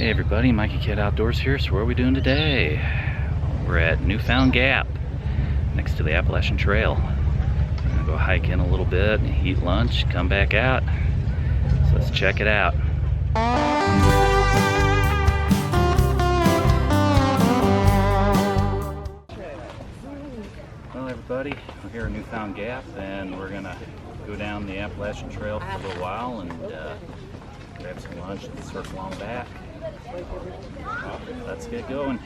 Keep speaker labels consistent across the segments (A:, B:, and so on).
A: Hey everybody, Mikeycat Outdoors here. So what are we doing today? We're at Newfound Gap, next to the Appalachian Trail. I'm gonna go hike in a little bit, eat lunch, come back out. So let's check it out. Well everybody, we're here at Newfound Gap and we're gonna go down the Appalachian Trail for a little while and grab some lunch and circle on back. Let's get going.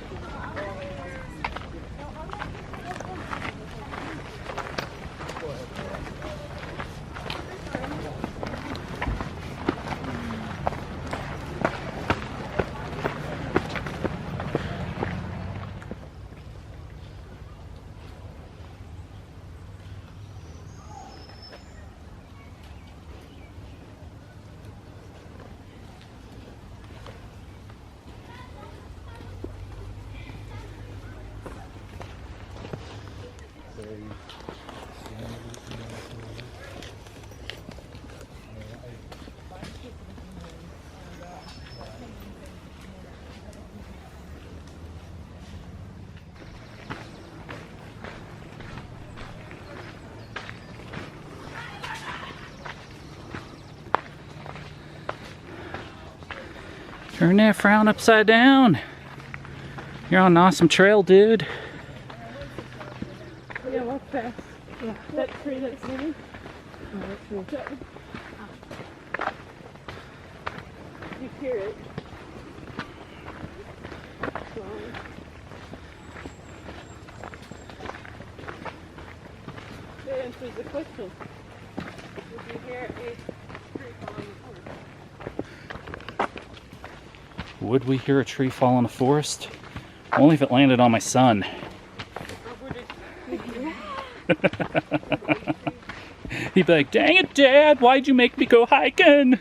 A: Turn that frown upside down. You're on an awesome trail, dude.
B: Yeah, walk fast. Yeah, that tree that's moving. You hear it. That answers the question. Did you hear a tree falling in the forest?
A: Would we hear a tree fall in the forest? Only if it landed on my son. He'd be like, dang it, Dad, why'd you make me go hiking?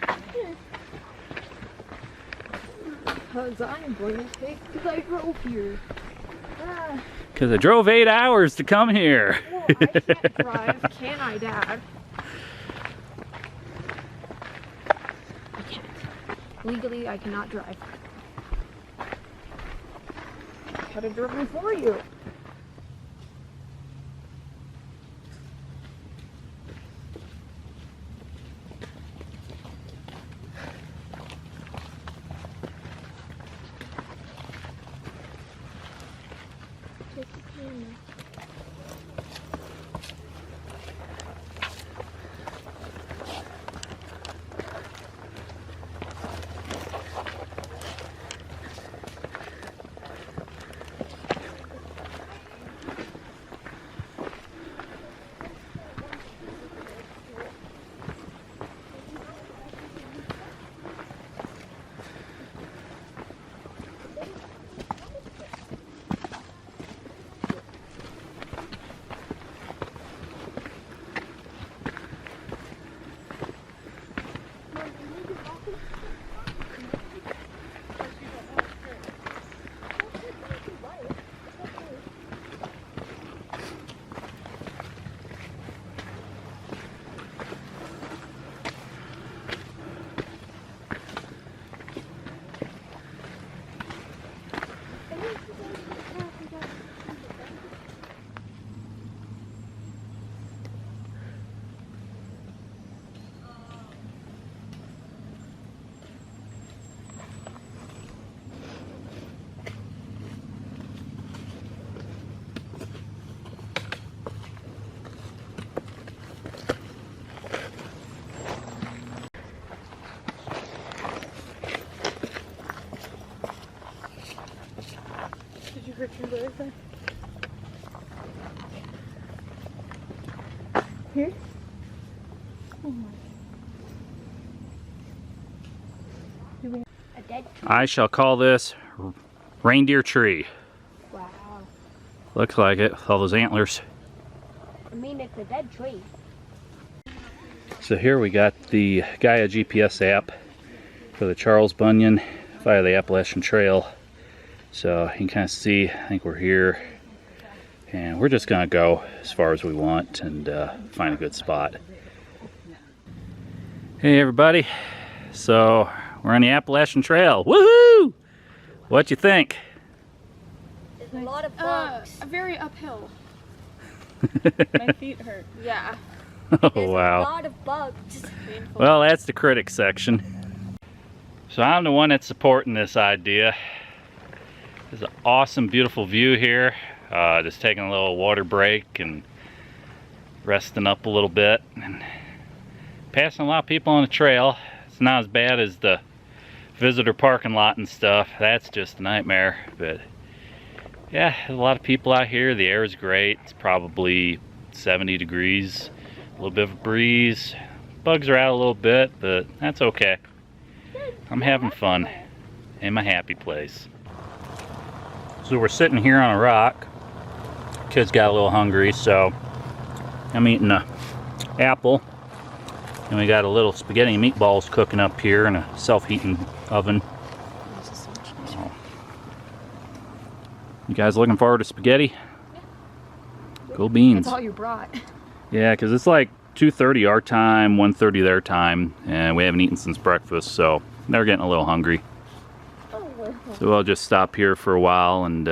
B: Because I'm going to take, because I drove here.
A: Because I drove 8 hours to come here.
B: Well, I can't drive, can I, Dad? I can't. Legally, I cannot drive. I could have driven for you. Did you hurt your leg then? Here? Oh my. Do we have a dead tree?
A: I shall call this reindeer tree.
B: Wow.
A: Looks like it, with all those antlers.
B: I mean, it's a dead tree.
A: So here we got the Gaia GPS app for the Charles Bunyan via the Appalachian Trail. So you can kind of see, I think we're here, and we're just gonna go as far as we want and find a good spot. Hey everybody, so we're on the Appalachian Trail. Woohoo! What you think?
C: There's a lot of bugs.
B: Very uphill. My feet hurt.
C: Yeah.
A: Oh
C: There's
A: wow.
C: a lot of bugs.
B: Painful.
A: Well, that's the critic section. So I'm the one that's supporting this idea. There's an awesome, beautiful view here. Just taking a little water break and resting up a little bit. And passing a lot of people on the trail. It's not as bad as the visitor parking lot and stuff. That's just a nightmare. But yeah, there's a lot of people out here. The air is great. It's probably 70 degrees. A little bit of a breeze. Bugs are out a little bit, but that's okay. I'm having fun in my happy place. So we're sitting here on a rock. Kids got a little hungry, so I'm eating a apple. And we got a little spaghetti and meatballs cooking up here in a self-heating oven. Oh. You guys looking forward to spaghetti?
C: Yeah.
A: Cool beans.
C: That's all you brought.
A: Yeah, because it's like 2:30 our time, 1:30 their time, and we haven't eaten since breakfast, so they're getting a little hungry. So we'll just stop here for a while and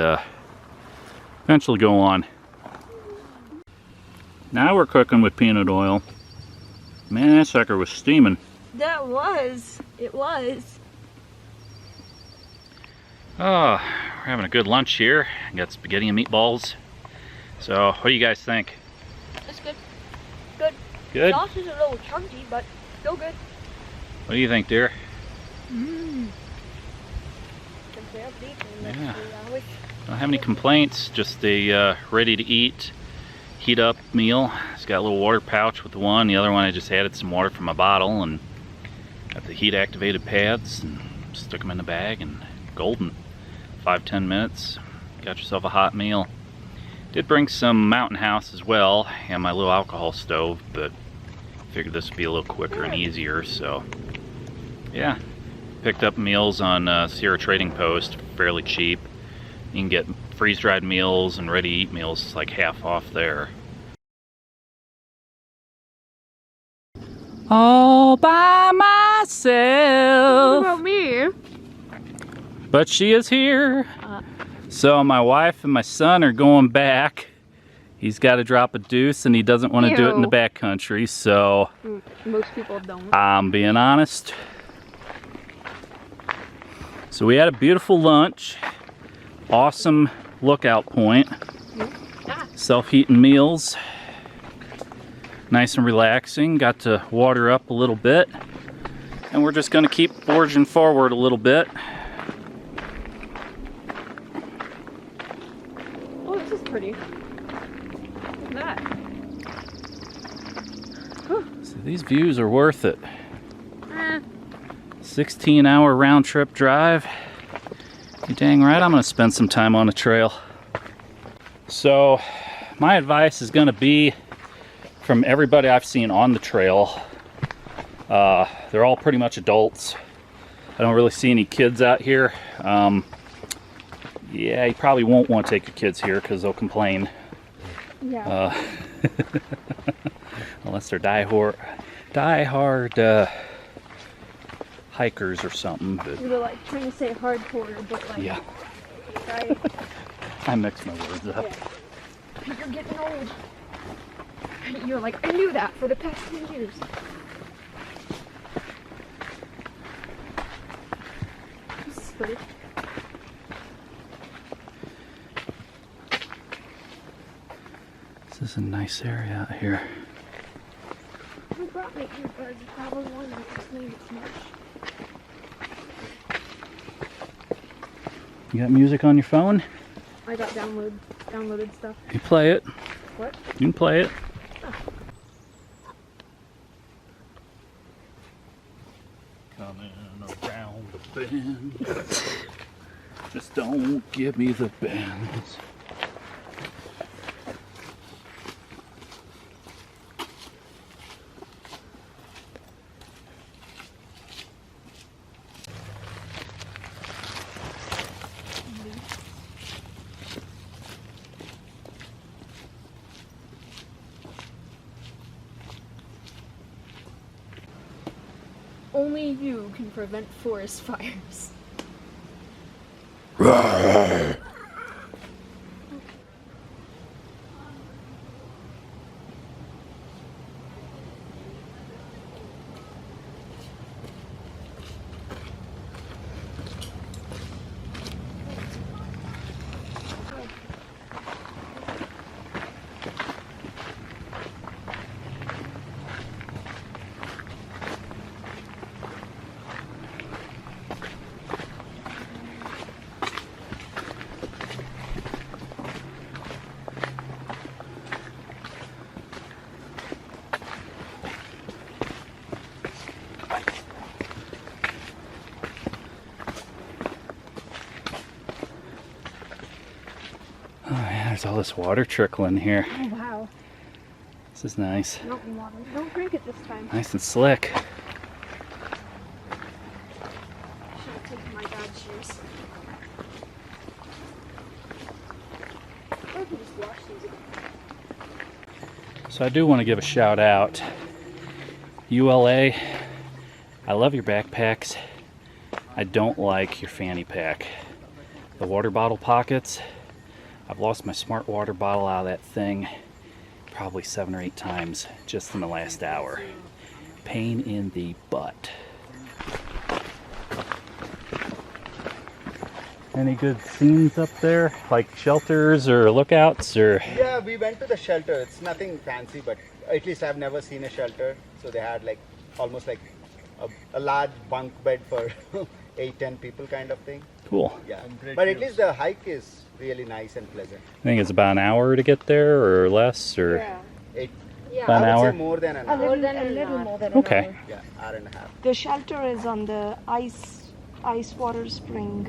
A: eventually go on. Now we're cooking with peanut oil. Man, that sucker was steaming.
C: That was. It was.
A: Oh, we're having a good lunch here. Got spaghetti and meatballs. So, what do you guys think?
C: It's good. Good.
A: Good?
C: Sauce is a little chunky, but still good.
A: What do you think, dear?
C: Mmm.
A: Yeah. Don't have any complaints. Just a ready to eat, heat up meal. It's got a little water pouch with the one. The other one I just added some water from my bottle and got the heat activated pads and stuck them in the bag and golden. 5-10 minutes. Got yourself a hot meal. Did bring some Mountain House as well and my little alcohol stove, but figured this would be a little quicker and easier, so yeah. Picked up meals on Sierra Trading Post, fairly cheap. You can get freeze-dried meals and ready-to-eat meals. It's like half off there. All by myself.
B: What about me?
A: But she is here. So my wife and my son are going back. He's got to drop a deuce and he doesn't want to do it in the backcountry, so
B: Most people don't.
A: I'm being honest. So we had a beautiful lunch, awesome lookout point, self-heating meals, nice and relaxing, got to water up a little bit, and we're just going to keep forging forward a little bit.
B: Oh, this is pretty. Look at that.
A: So these views are worth it. 16-hour round trip drive. You dang right I'm gonna spend some time on the trail. So my advice is gonna be from everybody I've seen on the trail. They're all pretty much adults. I don't really see any kids out here. Yeah, you probably won't want to take your kids here because they'll complain.
B: Yeah.
A: Unless they're die-hard hikers or something, but
B: We were like trying to say hardcore, but like.
A: yeah,
B: Right.
A: I mixed my words up.
B: Yeah. You're getting old. You're like, I knew that for the past 10 years. This is pretty.
A: This is a nice area out here.
B: Who brought me earbuds? Probably one that explained it too much.
A: You got music on your phone?
B: I got downloaded stuff.
A: You play it.
B: What?
A: You can play it. Coming around the bend. Just don't give me the bends.
B: Only you can prevent forest fires.
A: Oh yeah, there's all this water trickling here.
B: Oh, wow.
A: This is nice.
B: Mountain water. Don't drink it this time.
A: Nice and slick.
B: I should have taken my dad's shoes. Or I can just wash these again.
A: So I do want to give a shout out. ULA, I love your backpacks. I don't like your fanny pack. The water bottle pockets, I've lost my smart water bottle out of that thing probably 7 or 8 times just in the last hour. Pain in the butt. Any good scenes up there? Like shelters or lookouts or?
D: Yeah, we went to the shelter. It's nothing fancy, but at least I've never seen a shelter. So they had like almost like a large bunk bed for 8-10 people kind of thing.
A: Cool.
D: Yeah, but at least the hike is really nice and pleasant.
A: I think it's about an hour to get there or less or?
C: Yeah.
D: It,
C: Yeah.
A: About an
D: I would
A: hour?
D: say more than an
B: A
D: hour.
B: little,
C: than
B: a
C: an
B: little
C: hour.
B: more than an
A: Okay.
B: hour.
D: Yeah, hour and a half.
E: The shelter is on the Icewater Spring.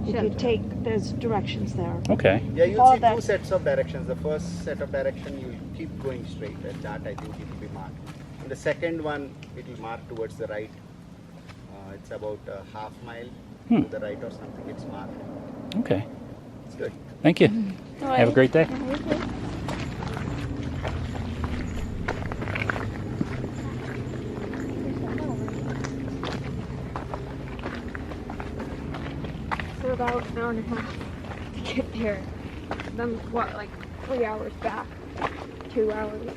E: If you
C: Shelter.
E: take, there's directions there.
A: Okay.
D: Yeah, you'll
E: All
D: see
E: that-
D: 2 sets of directions. The first set of direction you'll keep going straight, and that I think it will be marked. And the second one, it will mark towards the right. It's about a half mile to the right or something. It's marked.
A: Okay.
D: It's good.
A: Thank you. Have a great day.
B: So about an hour and a half to get there. Then what, like 3 hours back? 2 hours.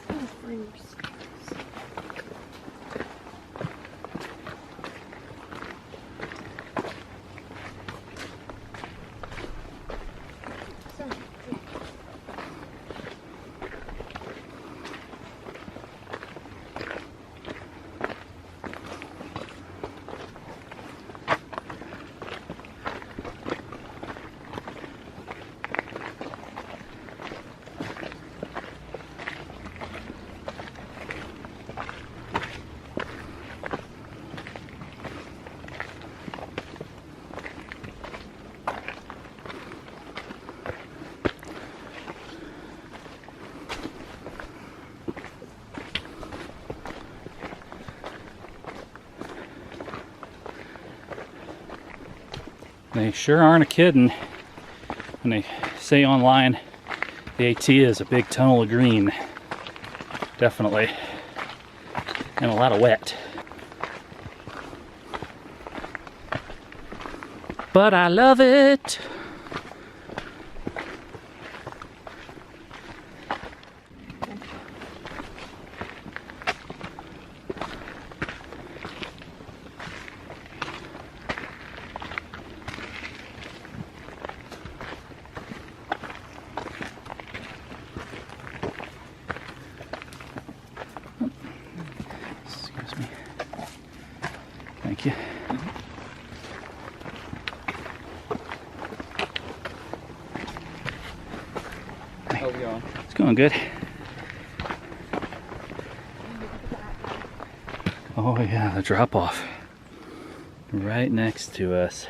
B: Oh, fingers.
A: They sure aren't a kidding when they say online the AT is a big tunnel of green. Definitely. And a lot of wet. But I love it. Excuse me. Thank you.
D: How are you on?
A: It's going good. Oh yeah, the drop off. Right next to us.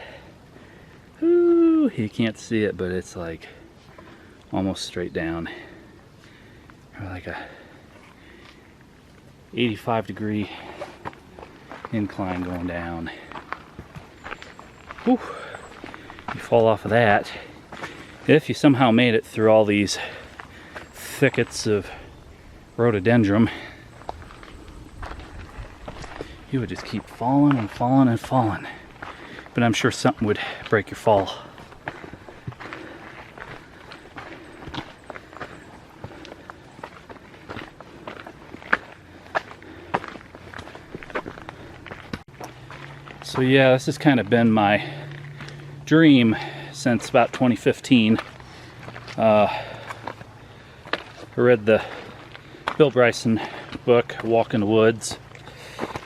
A: Ooh, you can't see it, but it's like almost straight down. Or like a 85-degree incline going down. Whew. You fall off of that. If you somehow made it through all these thickets of rhododendron, you would just keep falling and falling and falling. But I'm sure something would break your fall. So yeah, this has kind of been my dream since about 2015. I read the Bill Bryson book, Walk in the Woods.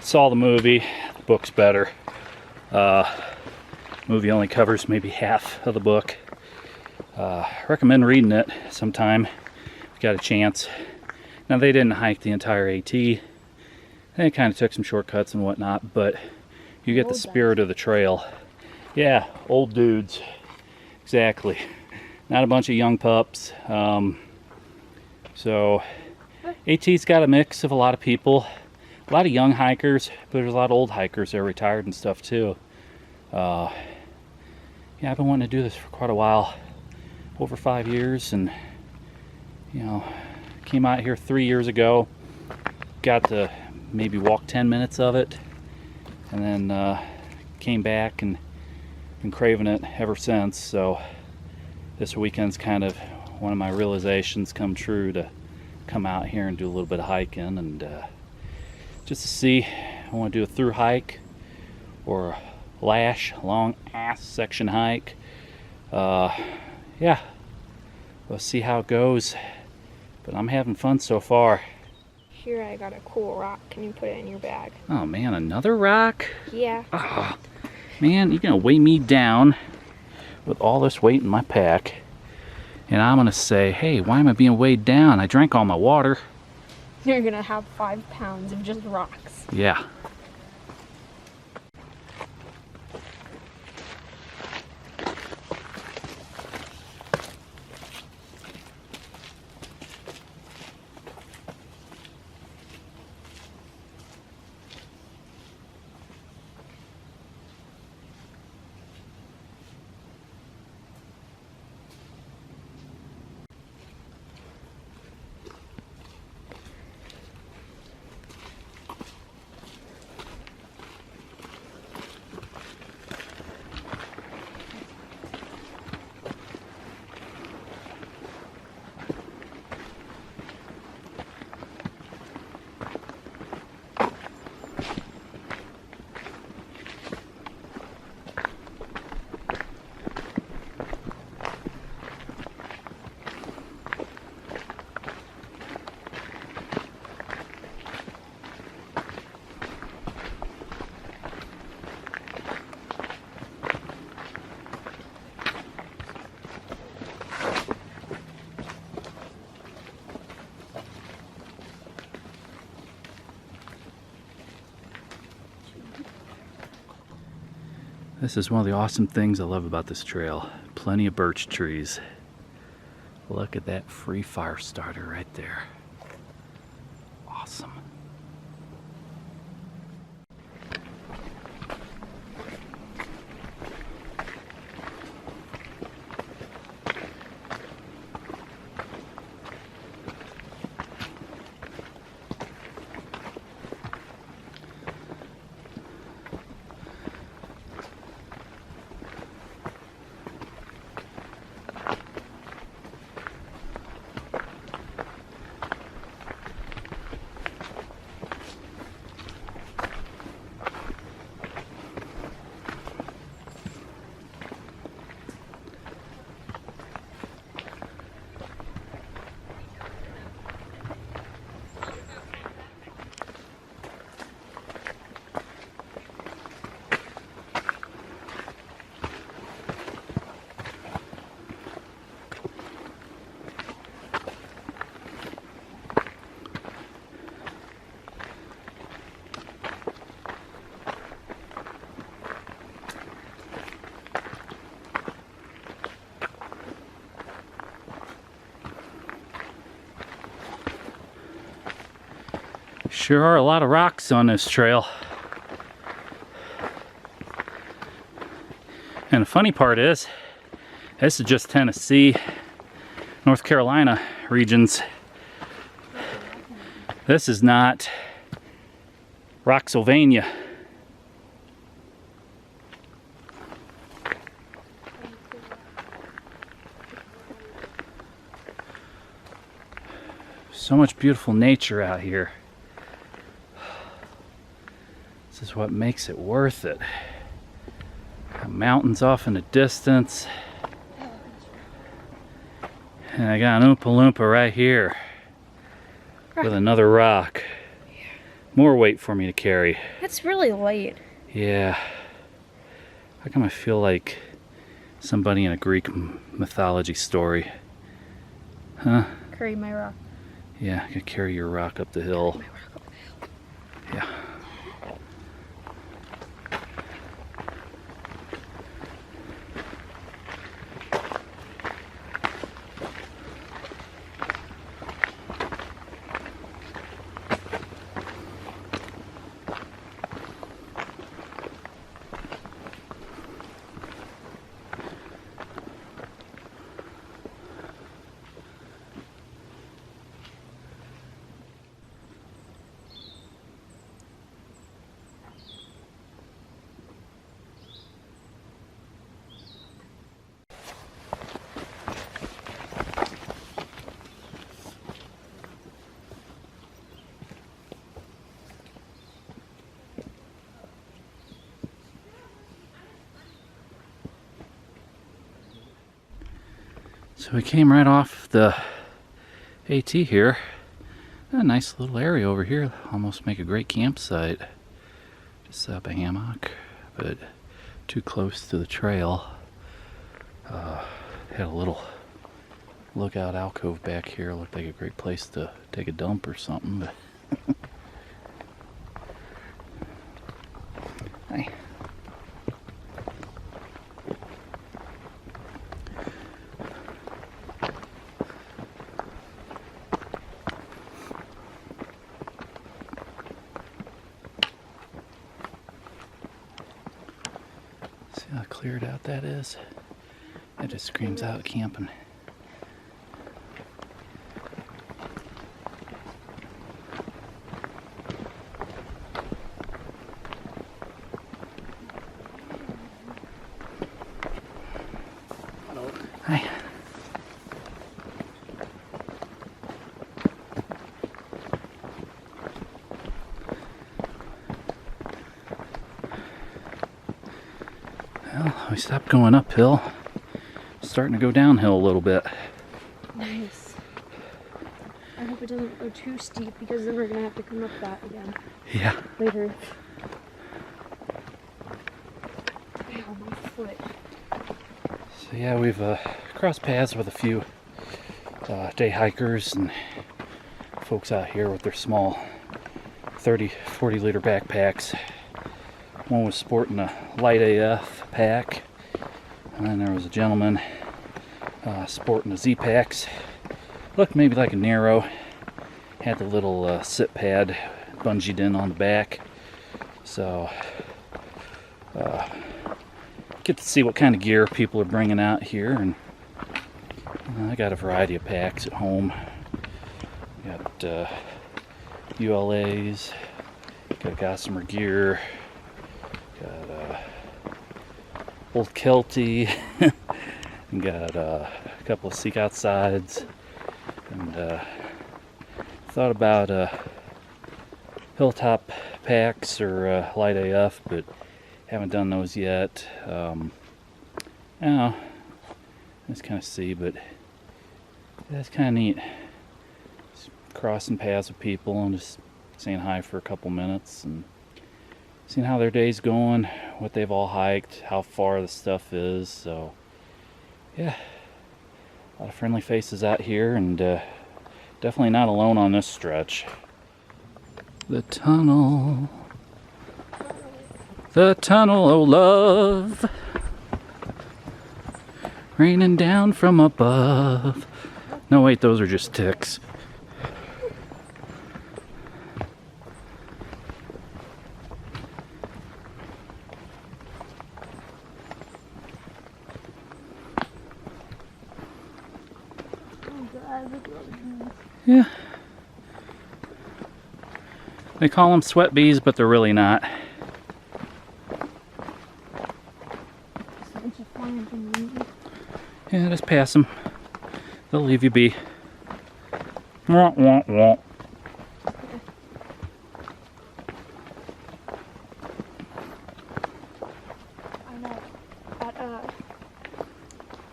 A: Saw the movie. The book's better. Movie only covers maybe half of the book. Recommend reading it sometime if you got a chance. Now, they didn't hike the entire AT. They kind of took some shortcuts and whatnot, but you get the spirit of the trail. Yeah, old dudes. Exactly. Not a bunch of young pups. So AT's got a mix of a lot of people. A lot of young hikers, but there's a lot of old hikers that are retired and stuff too. Yeah, I've been wanting to do this for quite a while. Over 5 years, and you know, came out here 3 years ago. Got to maybe walk 10 minutes of it. And then came back and been craving it ever since. So this weekend's kind of one of my realizations come true, to come out here and do a little bit of hiking, and just to see. I want to do a through hike or a lash, long ass section hike. Yeah, we'll see how it goes, but I'm having fun so far.
B: Here I got a cool rock. Can you put it in your bag?
A: Oh man, another rock?
B: Yeah.
A: Oh, man, you're gonna weigh me down with all this weight in my pack, and I'm gonna say, hey, why am I being weighed down? I drank all my water.
B: You're gonna have 5 pounds of just rocks.
A: Yeah. This is one of the awesome things I love about this trail. Plenty of birch trees. Look at that free fire starter right there. Awesome. Sure are a lot of rocks on this trail. And the funny part is, this is just Tennessee, North Carolina regions. This is not Rocksylvania. So much beautiful nature out here. This is what makes it worth it. Mountains off in the distance. And I got an Oompa Loompa right here with another rock. More weight for me to carry.
B: That's really light.
A: Yeah. How come I feel like somebody in a Greek mythology story? Huh?
B: Carry my rock.
A: Yeah, I could carry your rock up the hill. Yeah. So we came right off the AT here. A nice little area over here. Almost make a great campsite. Just set up a hammock, but too close to the trail. Had a little lookout alcove back here. Looked like a great place to take a dump or something. But hi. See how cleared out that is? That just screams out camping.
D: Hello.
A: Hi. Well, we stopped going uphill. Starting to go downhill a little bit.
B: Nice. I hope it doesn't go too steep because then we're gonna have to come up that again
A: Yeah.
B: later. Ow, my foot.
A: So yeah, we've crossed paths with a few day hikers and folks out here with their small 30-40 liter backpacks. One was sporting a light AF pack, and then there was a gentleman sporting the Z-packs. Looked maybe like a Nero. Had the little sit pad bungeed in on the back. So get to see what kind of gear people are bringing out here, and I got a variety of packs at home. Got ULAs, got Gossamer gear, got old Kelty, and got a couple of Seek Outsides, and thought about Hilltop packs or light AF, but haven't done those yet. I don't know, just kind of see, but that's kind of neat. Just crossing paths with people and just saying hi for a couple minutes and seeing how their day's going, what they've all hiked, how far the stuff is. So yeah, a lot of friendly faces out here, and definitely not alone on this stretch. The tunnel of love, raining down from above. No wait, those are just ticks. Yeah. They call them sweat bees, but they're really not. Yeah, just pass them. They'll leave you be. Wah, wah, wah.
B: I know. At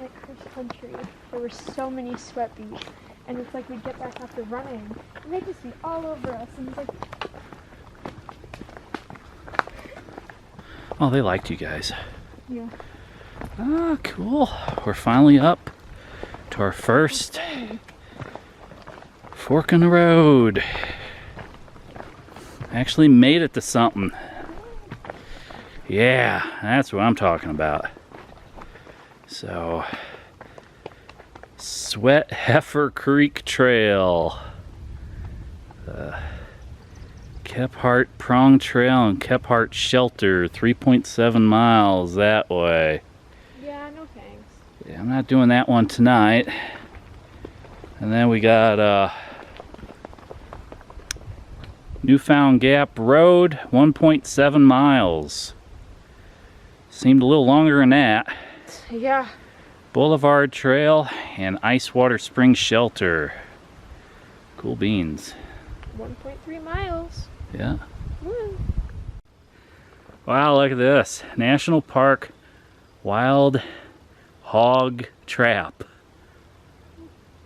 B: like cross country, there were so many sweat bees, and it's like we'd get back after running, and they'd just be all over us, and it's like,
A: Oh, they liked you guys.
B: yeah.
A: Ah, cool. We're finally up to our first fork in the road. Actually made it to something. Yeah, that's what I'm talking about. So, Heiffer Creek Trail. Kephart Prong Trail and Kephart Shelter, 3.7 miles that way.
B: Yeah, no thanks.
A: Yeah, I'm not doing that one tonight. And then we got Newfound Gap Road, 1.7 miles. Seemed a little longer than that.
B: Yeah.
A: Boulevard Trail and Icewater Spring Shelter. Cool beans.
B: 1.3 miles.
A: Yeah.
B: Woo.
A: Wow, look at this. National Park Wild Hog Trap.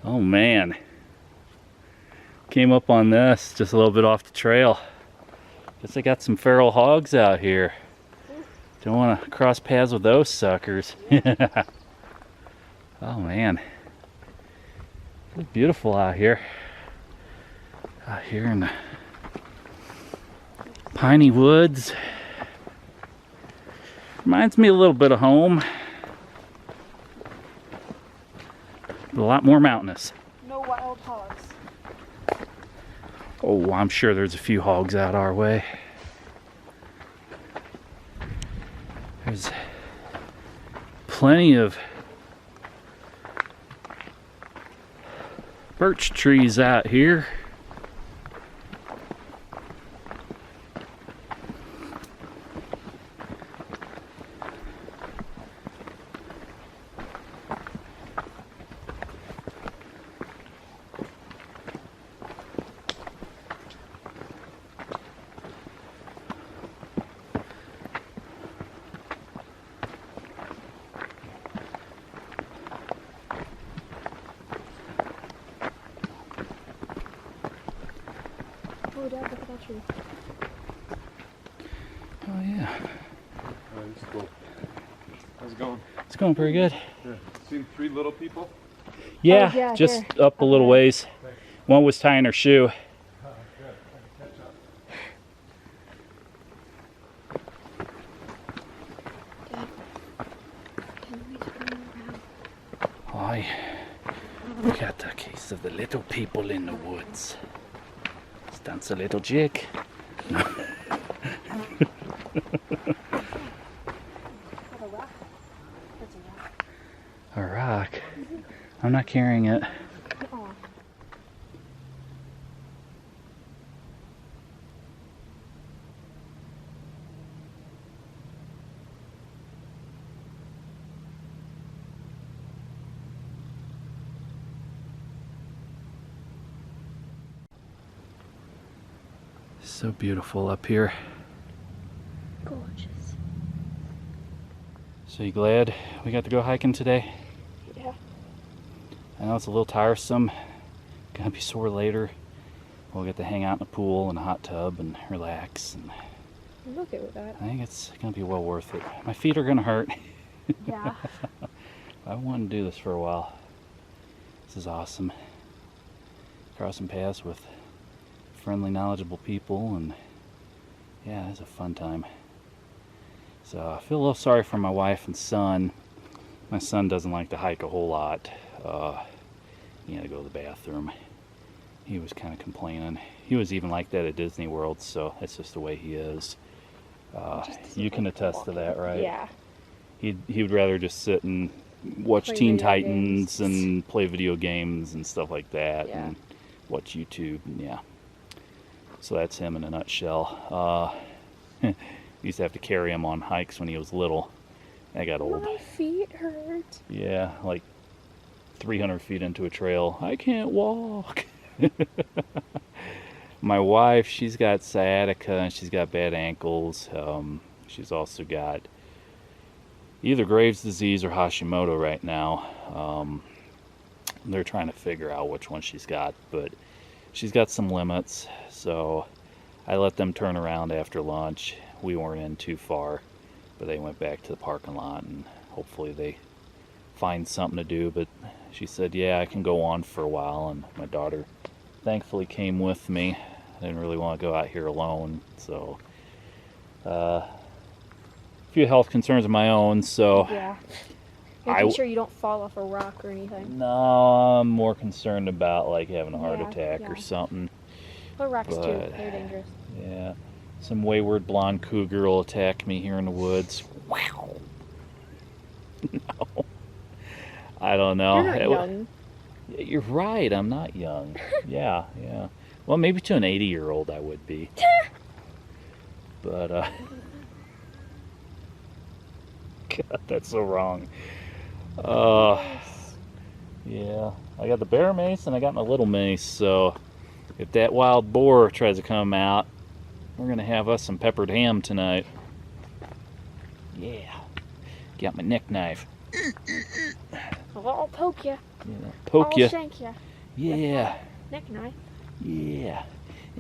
A: Oh man. Came up on this just a little bit off the trail. Guess I got some feral hogs out here. Don't want to cross paths with those suckers. Oh man. It's beautiful out here. Out here in the piney woods. Reminds me a little bit of home. But a lot more mountainous.
E: No wild hogs.
A: Oh, I'm sure there's a few hogs out our way. There's plenty of birch trees out here.
B: Oh, Dad, look at that tree.
A: Oh yeah,
F: That's cool. How's it going?
A: it's going pretty good.
F: Yeah. Seen 3 little people?
A: Yeah,
B: Oh, yeah,
A: just
B: here.
A: up a little ways. One was tying her shoe.
F: Oh, good. I can catch up.
B: Can we turn around?
A: I we got the case of the little people in the woods. Let's dance a little jig.
B: Got a rock? That's a rock.
A: A rock. I'm not carrying it.
B: Oh.
A: So beautiful up here.
B: Gorgeous.
A: So you glad we got to go hiking today?
B: Yeah.
A: I know it's a little tiresome. Gonna be sore later. We'll get to hang out in the pool and a hot tub and relax. And
B: I'm okay with that.
A: I think it's gonna be well worth it. My feet are gonna hurt.
B: Yeah.
A: I wanted to do this for a while. This is awesome. Crossing paths with friendly, knowledgeable people, and yeah, it's a fun time. So I feel a little sorry for my wife and son. My son doesn't like to hike a whole lot. He had to go to the bathroom. He was kind of complaining. He was even like that at Disney World, so that's just the way he is. You can attest to that, right?
B: Yeah.
A: He would rather just sit and watch
B: Play
A: Teen
B: video
A: Titans
B: games.
A: and play video games and stuff like that,
B: Yeah.
A: and watch YouTube. And yeah. So that's him in a nutshell. Used to have to carry him on hikes when he was little. That got old.
B: My feet hurt.
A: Yeah, like 300 feet into a trail. I can't walk. My wife, she's got sciatica and she's got bad ankles. She's also got either Graves' disease or Hashimoto right now. They're trying to figure out which one she's got, but she's got some limits. So I let them turn around after lunch. We weren't in too far, but they went back to the parking lot and hopefully they find something to do. But she said, yeah, I can go on for a while. And my daughter thankfully came with me. I didn't really want to go out here alone. So a few health concerns of my own. So
B: Yeah. Making sure you don't fall off a rock or anything.
A: no, I'm more concerned about like having a heart attack or something.
B: But rocks too,
A: But-
B: they're dangerous.
A: Yeah, some wayward blonde cougar will attack me here in the woods. Wow. No, I don't know.
B: You're not young.
A: You're right. I'm not young. Yeah. Well, maybe to an 80-year-old I would be. But God, that's so wrong. Yeah. I got the bear mace and I got my little mace. So if that wild boar tries to come out, we're gonna have us some peppered ham tonight. Yeah. Got my neck knife.
B: I'll poke you.
A: Yeah. Poke
B: I'll
A: you.
B: shank you.
A: Yeah.
B: Neck knife.
A: Yeah.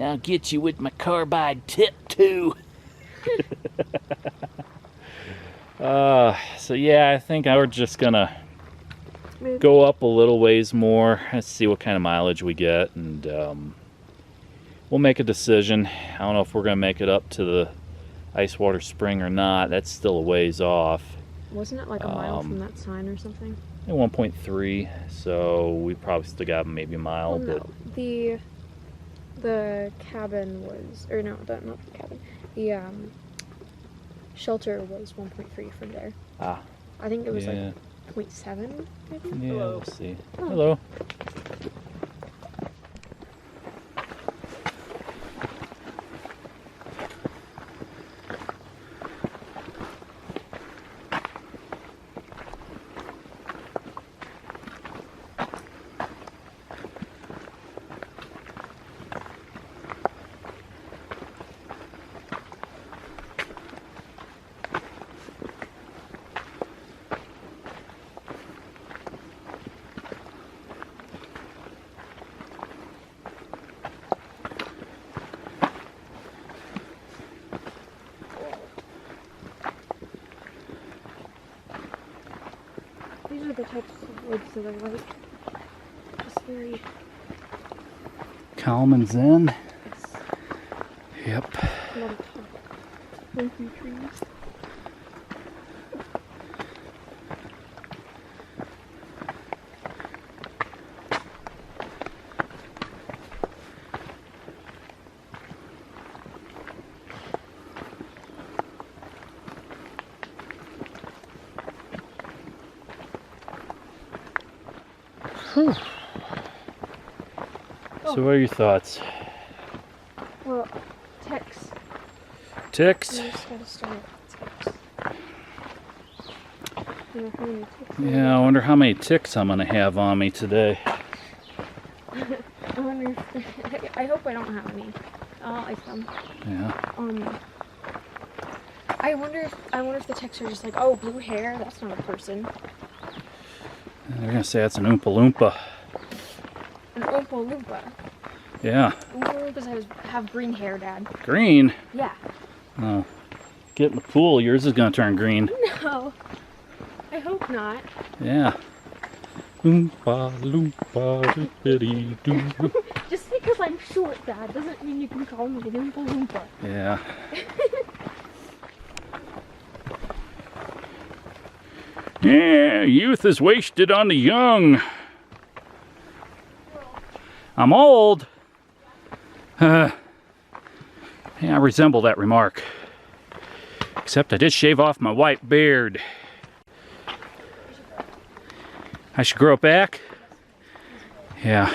A: I'll get you with my carbide tip too. So yeah, I think we're just gonna go up a little ways more. Let's see what kind of mileage we get, and we'll make a decision. I don't know if we're gonna make it up to the Icewater Spring or not. That's still a ways off.
B: Wasn't it like a mile from that sign or something?
A: At 1.3, so we probably still got maybe a mile.
B: Well,
A: But
B: no. The cabin was, or no, not the cabin. The shelter was 1.3 from there.
A: Ah.
B: I think it was
A: Yeah.
B: like 0.7, maybe?
A: Yeah,
B: Hello.
A: we'll see.
B: Oh.
A: Hello.
B: These are the types of woods that I like. Just very,
A: Calm and zen.
B: it's
A: Yep.
B: a lot of tall, leafy trees.
A: Whew. So what are your thoughts?
B: Well, ticks.
A: Ticks?
B: You just gotta start with ticks. You know how many ticks there
A: Yeah, I wonder how many ticks I'm gonna have on me today.
B: I wonder if, I hope I don't have any. I'll ice them.
A: Yeah.
B: I wonder if the ticks are just like, oh, blue hair, that's not a person.
A: They're gonna say that's an Oompa Loompa.
B: An Oompa Loompa.
A: Yeah.
B: Oompa Loompas have green hair, Dad.
A: Green?
B: Yeah.
A: Oh. Get in the pool, yours is gonna turn green.
B: No. I hope not.
A: Yeah. Oompa Loompa dippity doo.
B: Just because I'm short, Dad, doesn't mean you can call me an Oompa Loompa.
A: Yeah. Yeah, youth is wasted on the young. I'm old. Yeah, I resemble that remark. Except I did shave off my white beard. I should grow it back? Yeah.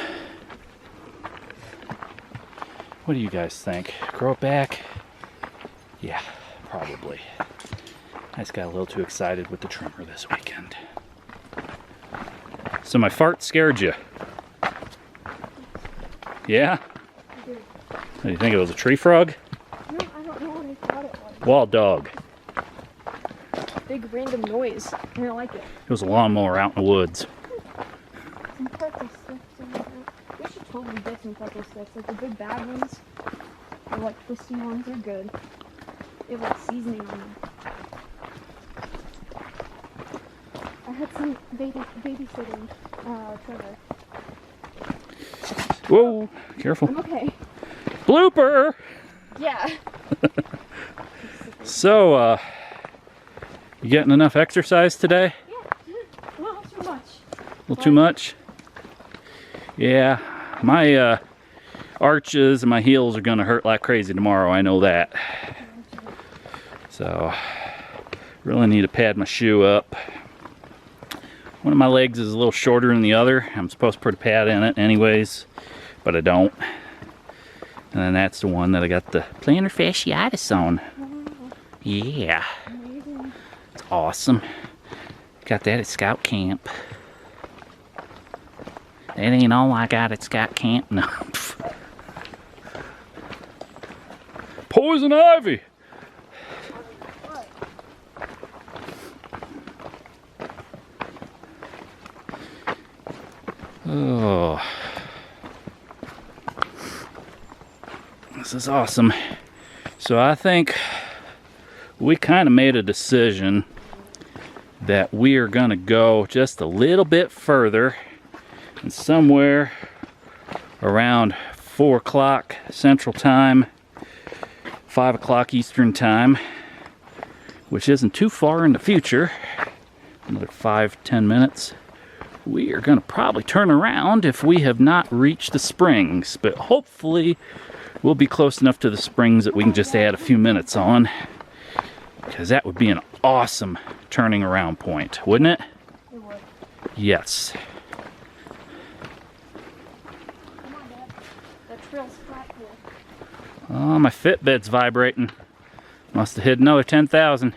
A: What do you guys think? Grow it back? Yeah, probably. I just got a little too excited with the trimmer this weekend. So my fart scared you? Yeah? What do you think, it was a tree frog?
B: No, I don't know what I thought it was.
A: Wild dog.
B: Big random noise. I don't like it.
A: It was a lawnmower out in the woods.
B: Some pretzel sticks in there. We should totally get some pretzel sticks. Like the big bad ones. Or like twisty ones are good. They have like seasoning on them. I had some babysitting Trevor.
A: Whoa, careful.
B: I'm okay.
A: Blooper!
B: Yeah.
A: So, you getting enough exercise today?
B: Yeah. Well, not too much.
A: A little too much? Yeah, my arches and my heels are gonna hurt like crazy tomorrow, I know that. So, really need to pad my shoe up. One of my legs is a little shorter than the other. I'm supposed to put a pad in it anyways, but I don't. And then that's the one that I got the plantar fasciitis on. Yeah.
B: Amazing.
A: It's awesome. Got that at Scout Camp. That ain't all I got at Scout Camp, no. Poison ivy! Oh. This is awesome. So I think we kind of made a decision that we are going to go just a little bit further, and somewhere around 4 o'clock Central Time, 5 o'clock Eastern Time, which isn't too far in the future, another 5-10 minutes, we are going to probably turn around if we have not reached the springs, but hopefully we'll be close enough to the springs that we can just add a few minutes on, because that would be an awesome turning around point, wouldn't it?
B: It would.
A: Yes.
B: Come on, Dad. That trail's flat here.
A: Oh, my Fitbit's vibrating. Must have hit another 10,000.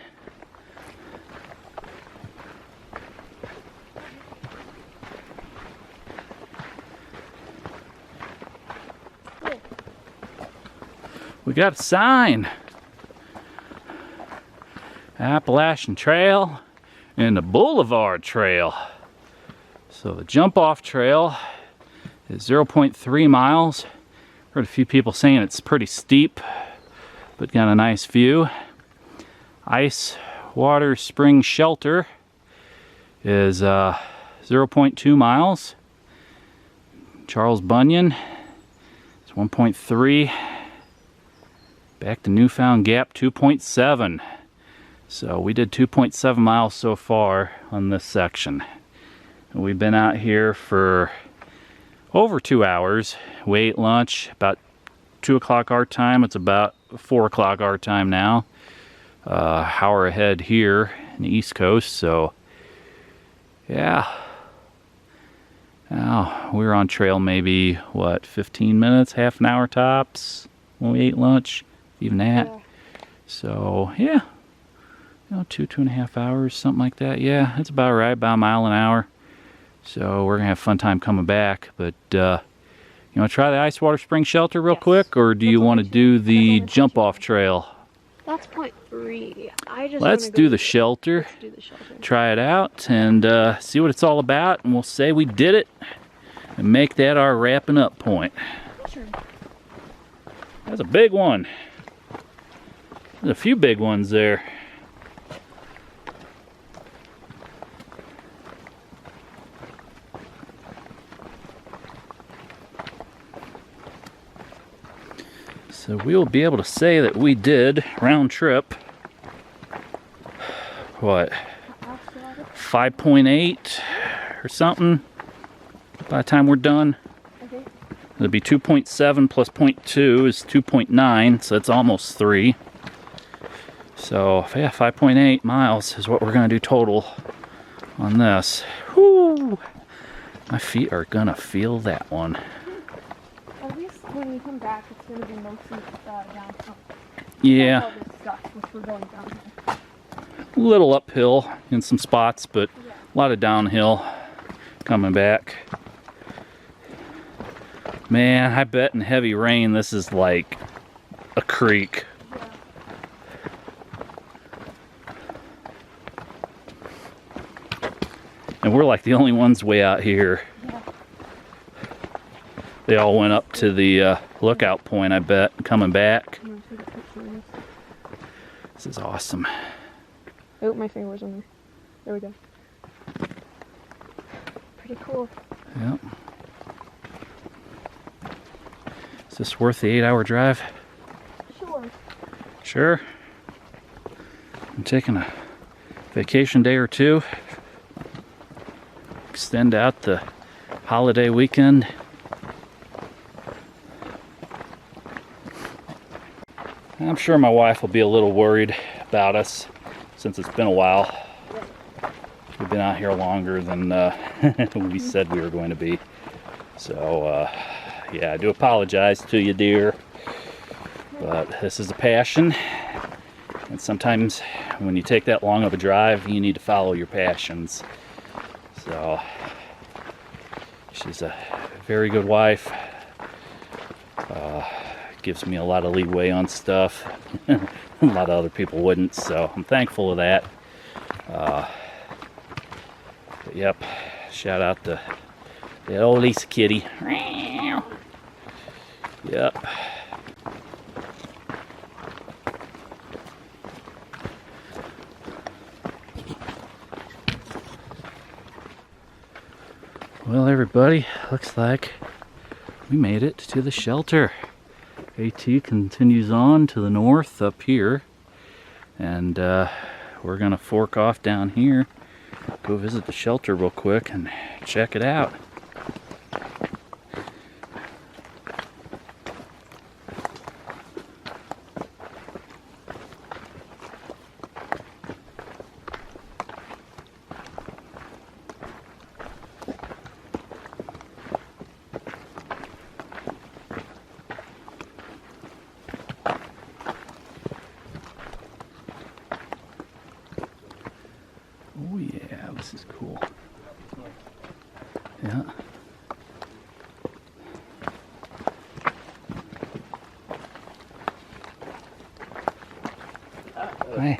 A: We got a sign. Appalachian Trail and the Boulevard Trail. So the jump off trail is 0.3 miles. Heard a few people saying it's pretty steep, but got a nice view. Icewater Spring Shelter is 0.2 miles. Charles Bunyan is 1.3. Back to Newfound Gap, 2.7. So we did 2.7 miles so far on this section. And we've been out here for over 2 hours. We ate lunch about 2 o'clock our time. It's about 4 o'clock our time now. Hour ahead here in the East Coast. So yeah. Now we were on trail maybe, what, 15 minutes, half an hour tops when we ate lunch. Even that.
B: Yeah.
A: So yeah, 2.5 hours, something like that. Yeah, it's about right, about a mile an hour. So we're gonna have a fun time coming back. But you want to try the Icewater Spring Shelter real quick, or do you want to do the jump off trail?
B: That's point 3.
A: Let's do the shelter.
B: Let's do the shelter.
A: Try it out and see what it's all about, and we'll say we did it and make that our wrapping up point.
B: Sure.
A: That's a big one. There's a few big ones there. So we'll be able to say that we did round trip, what, 5.8 or something by the time we're done.
B: Okay.
A: It'll be 2.7 plus 0.2 is 2.9, so that's almost 3. So yeah, 5.8 miles is what we're gonna do total on this. Whoo! My feet are gonna feel that one.
B: At least when we come back, it's going to be mostly downhill.
A: Yeah,
B: All this stuff, which we're going downhill.
A: a little uphill in some spots, but a lot of downhill coming back. Man, I bet in heavy rain this is like a creek. And we're like the only ones way out here. They all went up to the lookout point, I bet, coming back. This is awesome.
B: Oh, my finger was on there. There we go. Pretty cool.
A: Yep. Is this worth the 8-hour drive?
B: Sure.
A: Sure. I'm taking a vacation day or two. Extend out the holiday weekend. I'm sure my wife will be a little worried about us since it's been a while. We've been out here longer than we said we were going to be. So, yeah, I do apologize to you, dear. But this is a passion. And sometimes when you take that long of a drive, you need to follow your passions. So, she's a very good wife. Gives me a lot of leeway on stuff. A lot of other people wouldn't, so I'm thankful of that. But yep, shout out to the old Lisa kitty. Yep. Well, everybody, looks like we made it to the shelter. AT continues on to the north up here, and we're gonna fork off down here, go visit the shelter real quick and check it out. Oh yeah, this is cool. Yeah. Hi.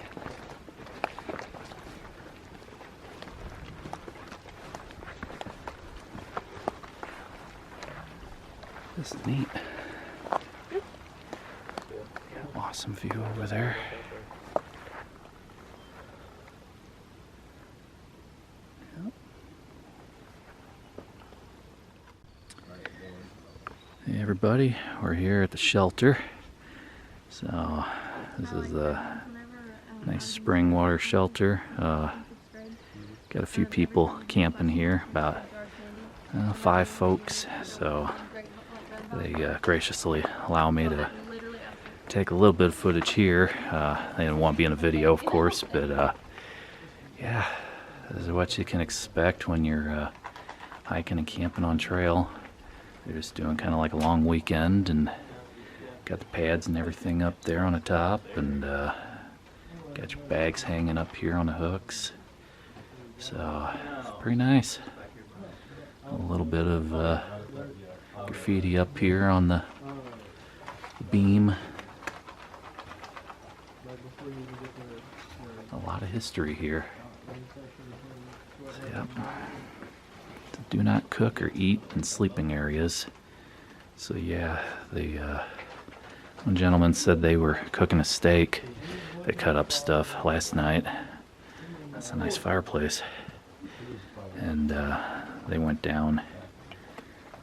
A: This is neat. Awesome view over there. Hey everybody, we're here at the shelter. So this is a nice spring water shelter. Got a few people camping here, about 5 folks. So they graciously allow me to take a little bit of footage here. They didn't want to be in a video, of course, but yeah, this is what you can expect when you're hiking and camping on trail. They're just doing kind of like a long weekend, and got the pads and everything up there on the top, and got your bags hanging up here on the hooks. So it's pretty nice. A little bit of graffiti up here on the beam. A lot of history here. So, yep. Do not cook or eat in sleeping areas. So yeah, one gentleman said they were cooking a steak. They cut up stuff last night. That's a nice fireplace. And they went down.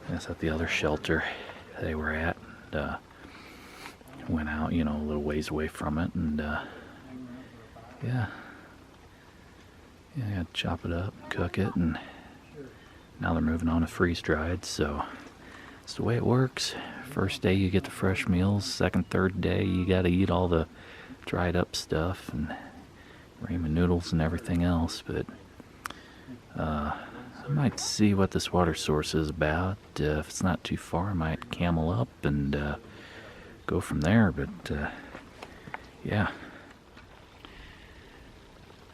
A: That's at the other shelter they were at. And, went out, you know, a little ways away from it, and yeah, I had to chop it up, cook it, and now they're moving on to freeze-dried. So it's the way it works. First day you get the fresh meals. Second, third day you got to eat all the dried up stuff and ramen noodles and everything else. But I might see what this water source is about. If it's not too far, I might camel up and go from there. But yeah.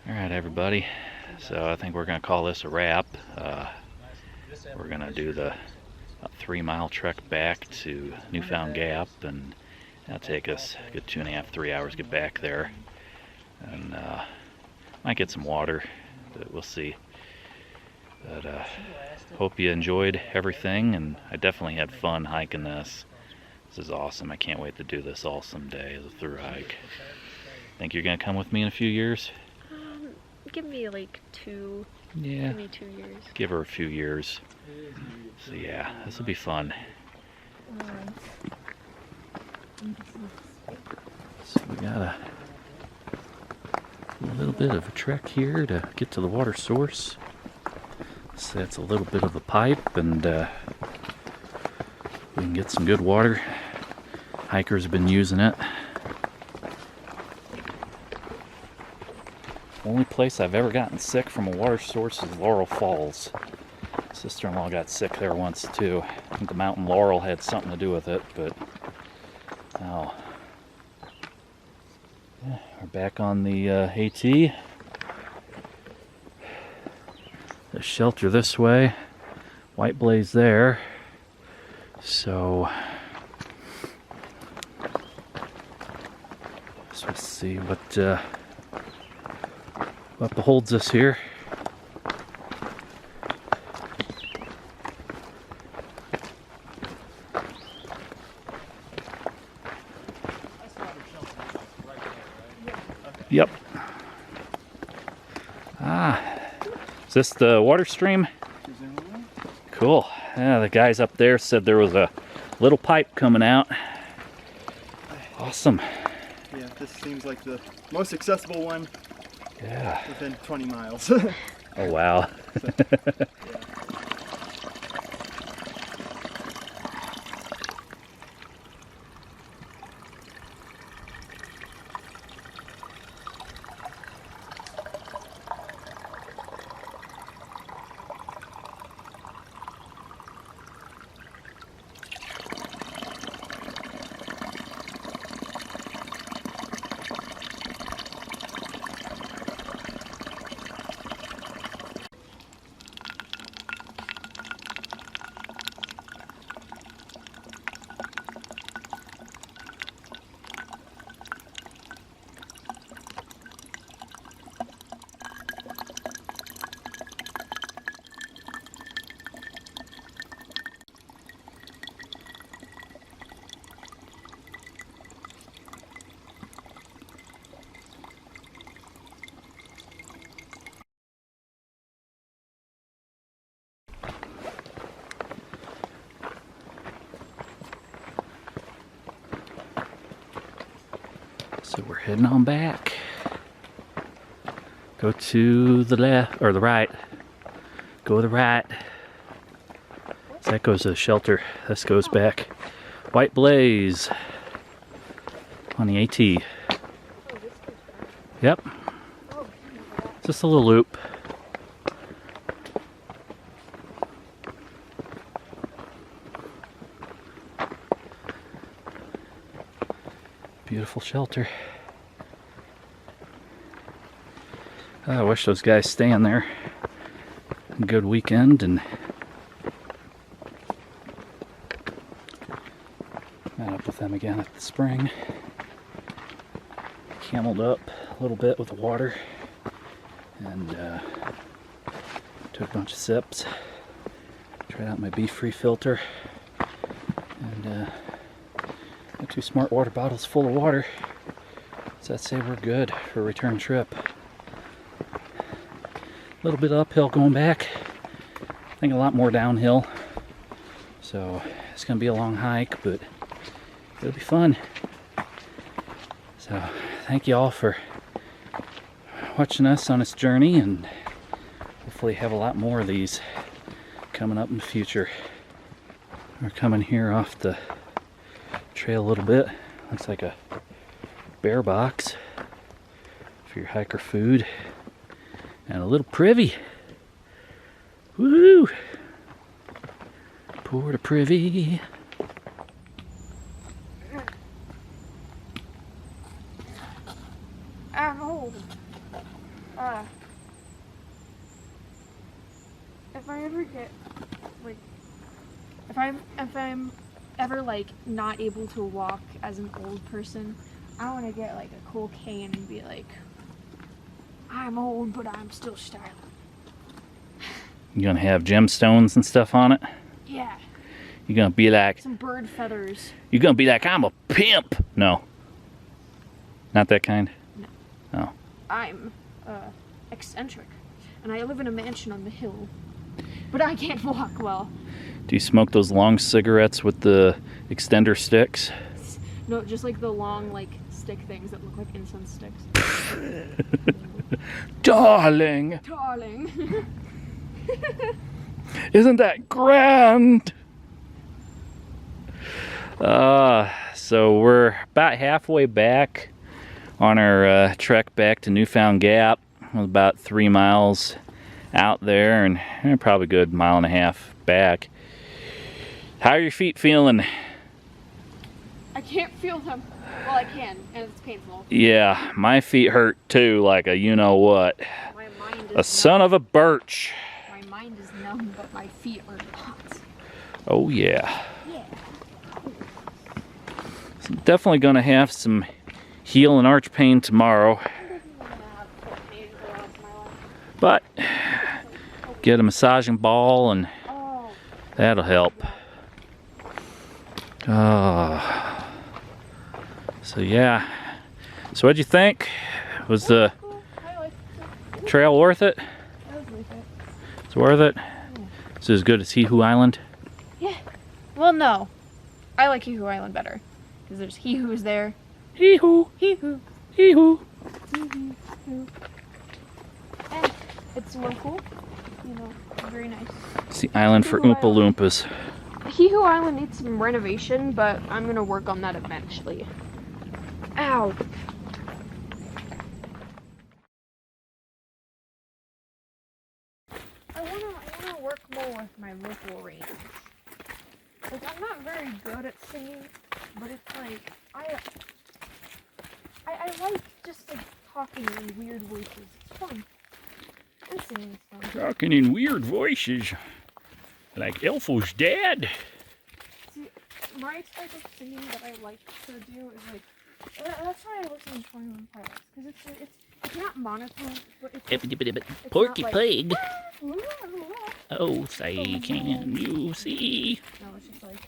A: All right, everybody. So I think we're gonna call this a wrap. We're gonna do the 3-mile trek back to Newfound Gap, and that'll take us a good 2.5, 3 hours to get back there. And might get some water, but we'll see. But hope you enjoyed everything, and I definitely had fun hiking this. This is awesome. I can't wait to do this all someday as a through hike. Think you're gonna come with me in a few years?
B: Give me like 2.
A: Yeah.
B: Give me 2 years.
A: Give her a few years. So yeah, this will be fun. So we got a little bit of a trek here to get to the water source. So that's a little bit of a pipe, and we can get some good water. Hikers have been using it. Only place I've ever gotten sick from a water source is Laurel Falls. Sister-in-law got sick there once too. I think the mountain laurel had something to do with it, but oh. Yeah, we're back on the AT. The shelter this way. White blaze there. So let's see what beholds us here. Yep. Is this the water stream? Cool. Yeah, the guys up there said there was a little pipe coming out. Awesome.
G: Yeah, this seems like the most accessible one.
A: Yeah.
G: Within 20 miles.
A: Oh wow.
G: So, yeah.
A: So we're heading on back. Go to the left, or the right. Go to the right. So that goes to the shelter. This goes back. White blaze on the AT. Yep. Just a little loop. Beautiful shelter. I wish those guys staying there. Good weekend, and met up with them again at the spring. Cameled up a little bit with the water, and took a bunch of sips. Tried out my beef-free filter, and got 2 smart water bottles full of water. So I'd say we're good for a return trip. A little bit uphill going back. I think a lot more downhill. So it's gonna be a long hike, but it'll be fun. So thank you all for watching us on this journey, and hopefully have a lot more of these coming up in the future. We're coming here off the trail a little bit. Looks like a bear box for your hiker food, and a little privy. Woo! Pour the privy.
B: I'm old. If I ever get, like, if I'm ever, like, not able to walk as an old person, I want to get, like, a cool cane and be like, I'm old, but I'm still styling.
A: You gonna have gemstones and stuff on it?
B: Yeah.
A: You gonna be like,
B: Some bird feathers.
A: you gonna be like, I'm a pimp? No. Not that kind?
B: No.
A: Oh.
B: I'm, eccentric. And I live in a mansion on the hill. But I can't walk well.
A: Do you smoke those long cigarettes with the extender sticks?
B: No, just like the long, like, stick things that look like incense sticks.
A: Darling,
B: Darling.
A: isn't that grand? So we're about halfway back on our trek back to Newfound Gap. About 3 miles out there and probably a good 1.5 miles back. How are your feet feeling?
B: I can't feel them. Well, I can, and it's painful.
A: Yeah, my feet hurt too, like a you-know-what.
B: My mind is
A: A son of a birch.
B: My mind is numb, but my feet are not.
A: Oh yeah.
B: Yeah.
A: So definitely gonna have some heel and arch pain tomorrow. But get a massaging ball and that'll help. So yeah. So what'd you think? Was the trail worth it?
B: That was worth it.
A: It's worth it? Is it as good as Hehu Island?
B: Yeah. Well, no. I like Hehu Island better. Because there's he who's there.
A: Hehu,
B: Hehu.
A: Hehu.
B: And it's local. You know, very nice.
A: It's the island for Oompa Loompas.
B: Hehu Island needs some renovation, but I'm gonna work on that eventually. Ow. I wanna work more with my vocal range. Like, I'm not very good at singing, but it's like, I like just like talking in weird voices. It's fun. And singing is fun.
A: Talking in weird voices. Like Elfo's dad.
B: See, my type of singing that I like to do is like, that's why I listen to 21 Pilots, because it's not monotone, but it's
A: Porky
B: not
A: Pig.
B: like,
A: Oh, say, can you see?
B: no, it's just like,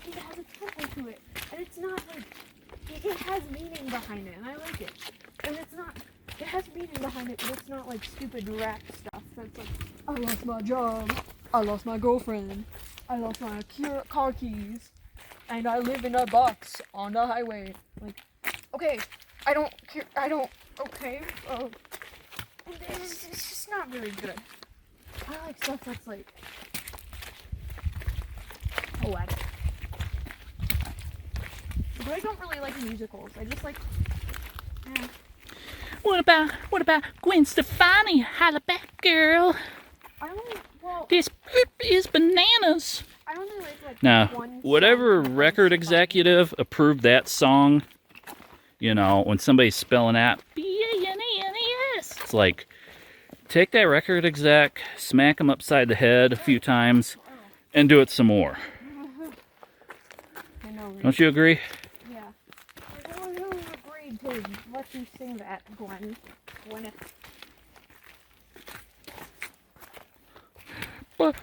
B: it has a tempo to it, and it's not like, it has meaning behind it, and I like it. And it's not, it has meaning behind it, but it's not like stupid rap stuff that's like, I lost my job, I lost my girlfriend, I lost my car keys, and I live in a box on the highway. Like, okay, I don't care, okay, it's just not very good. I like stuff that's like poetic. But I don't really like musicals. I just like,
A: What about Gwen Stefani? Holla back, girl.
B: I only, well,
A: This is bananas.
B: I only like
A: Now,
B: one
A: whatever
B: song.
A: record executive approved that song, you know, when somebody's spelling out B-A-N-A-N-A-S, it's like, take that record exec, smack him upside the head a few times, and do it some more.
B: I know. Right?
A: Don't you agree?
B: Yeah. Like, well, who agreed to let you sing that, Gwen? Gwyneth.
A: But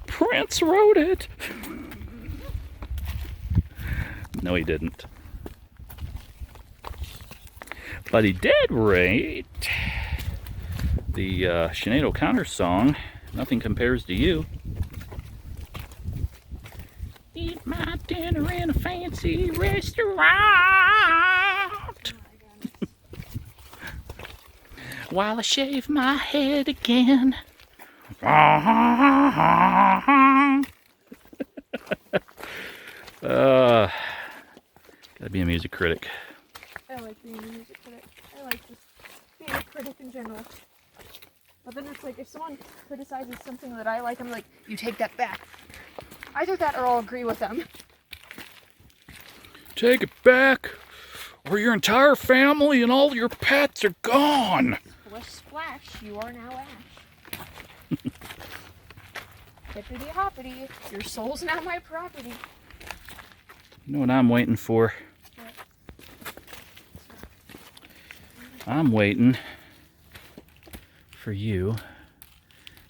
A: Prince wrote it. No, he didn't. But he did write the Sinead O'Connor song, Nothing Compares to You. Eat my dinner in a fancy restaurant while I shave my head again. Gotta be a music critic.
B: I like being a music critic. I like just being a critic in general. But then it's like, if someone criticizes something that I like, I'm like, you take that back. Either that or I'll agree with them.
A: Take it back, or your entire family and all your pets are gone.
B: Splish splash, you are now ash. Hippity hoppity, your soul's now my property.
A: You know what I'm waiting for? I'm waiting for you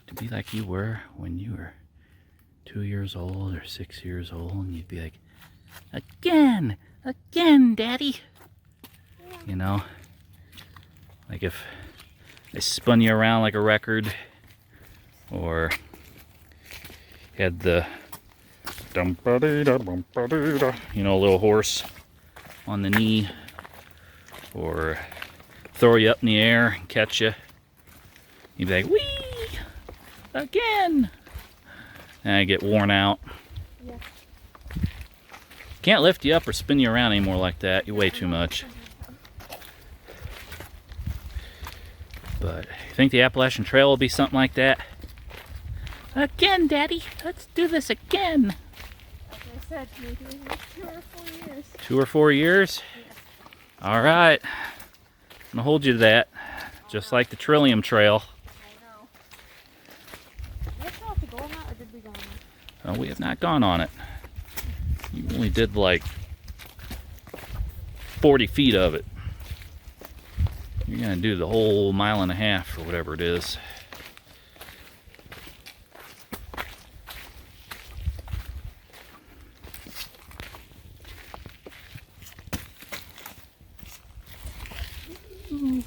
A: to be like you were when you were 2 years old or 6 years old, and you'd be like, again, Daddy. You know, like if they spun you around like a record, or had the you know, little horse on the knee, or throw you up in the air and catch you. You'd be like, wee, again. And I get worn out.
B: Yeah.
A: Can't lift you up or spin you around anymore like that. You weigh too much. But you think the Appalachian Trail will be something like that? Again, Daddy, let's do this again.
B: Like I said, maybe in the next 2 or 4 years.
A: 2 or 4 years?
B: Yes.
A: All right. I'm gonna hold you to that. Just like the Trillium Trail.
B: I know. We still have to go on that, or did we go on that?
A: Well, we have not gone on it. You only did like 40 feet of it. You're gonna do the whole 1.5 miles or whatever it is.
B: You can